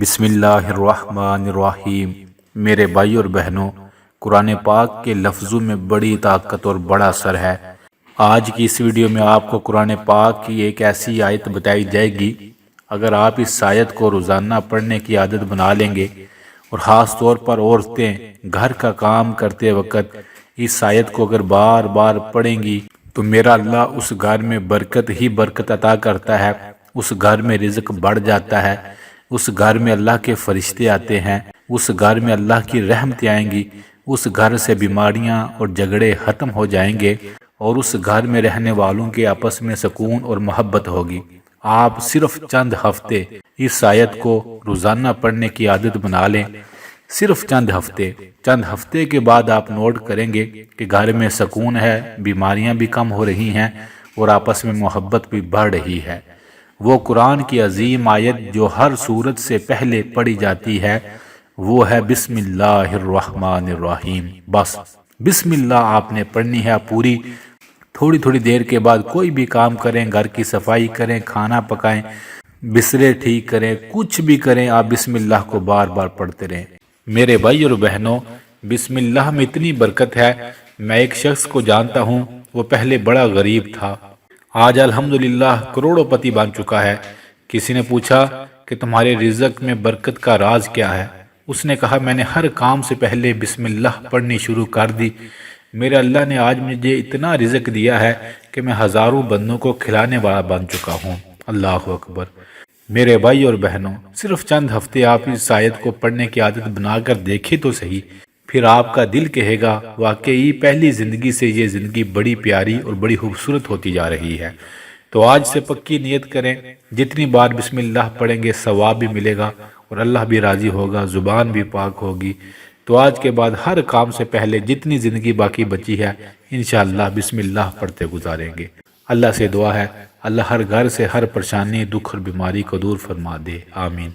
بسم اللہ الرحمن الرحیم۔ میرے بھائی اور بہنوں، قرآن پاک کے لفظوں میں بڑی طاقت اور بڑا اثر ہے۔ آج کی اس ویڈیو میں آپ کو قرآن پاک کی ایک ایسی آیت بتائی جائے گی، اگر آپ اس آیت کو روزانہ پڑھنے کی عادت بنا لیں گے، اور خاص طور پر عورتیں گھر کا کام کرتے وقت اس آیت کو اگر بار بار پڑھیں گی تو میرا اللہ اس گھر میں برکت ہی برکت عطا کرتا ہے، اس گھر میں رزق بڑھ جاتا ہے، اس گھر میں اللہ کے فرشتے آتے ہیں، اس گھر میں اللہ کی رحمتیں آئیں گی، اس گھر سے بیماریاں اور جھگڑے ختم ہو جائیں گے، اور اس گھر میں رہنے والوں کے آپس میں سکون اور محبت ہوگی۔ آپ صرف چند ہفتے اس آیت کو روزانہ پڑھنے کی عادت بنا لیں، صرف چند ہفتے کے بعد آپ نوٹ کریں گے کہ گھر میں سکون ہے، بیماریاں بھی کم ہو رہی ہیں اور آپس میں محبت بھی بڑھ رہی ہے۔ وہ قرآن کی عظیم آیت جو ہر سورت سے پہلے پڑھی جاتی ہے وہ ہے بسم اللہ الرحمن الرحیم۔ بس بسم اللہ آپ نے پڑھنی ہے پوری۔ تھوڑی دیر کے بعد کوئی بھی کام کریں، گھر کی صفائی کریں، کھانا پکائیں، بسترے ٹھیک کریں، کچھ بھی کریں، آپ بسم اللہ کو بار بار پڑھتے رہیں۔ میرے بھائی اور بہنوں، بسم اللہ میں اتنی برکت ہے۔ میں ایک شخص کو جانتا ہوں، وہ پہلے بڑا غریب تھا، آج الحمدللہ کروڑوں پتی بن چکا ہے۔ کسی نے پوچھا کہ تمہارے رزق میں برکت کا راز کیا ہے؟ اس نے کہا، میں نے ہر کام سے پہلے بسم اللہ پڑھنی شروع کر دی۔ میرے اللہ نے آج مجھے اتنا رزق دیا ہے کہ میں ہزاروں بندوں کو کھلانے والا بن چکا ہوں۔ اللہ اکبر۔ میرے بھائی اور بہنوں، صرف چند ہفتے آپ اس آیت کو پڑھنے کی عادت بنا کر دیکھیں تو صحیح، پھر آپ کا دل کہے گا واقعی پہلی زندگی سے یہ زندگی بڑی پیاری اور بڑی خوبصورت ہوتی جا رہی ہے۔ تو آج سے پکی نیت کریں، جتنی بار بسم اللہ پڑھیں گے ثواب بھی ملے گا اور اللہ بھی راضی ہوگا، زبان بھی پاک ہوگی۔ تو آج کے بعد ہر کام سے پہلے جتنی زندگی باقی بچی ہے انشاءاللہ بسم اللہ پڑھتے گزاریں گے۔ اللہ سے دعا ہے اللہ ہر گھر سے ہر پریشانی، دکھ اور بیماری کو دور فرما دے، آمین۔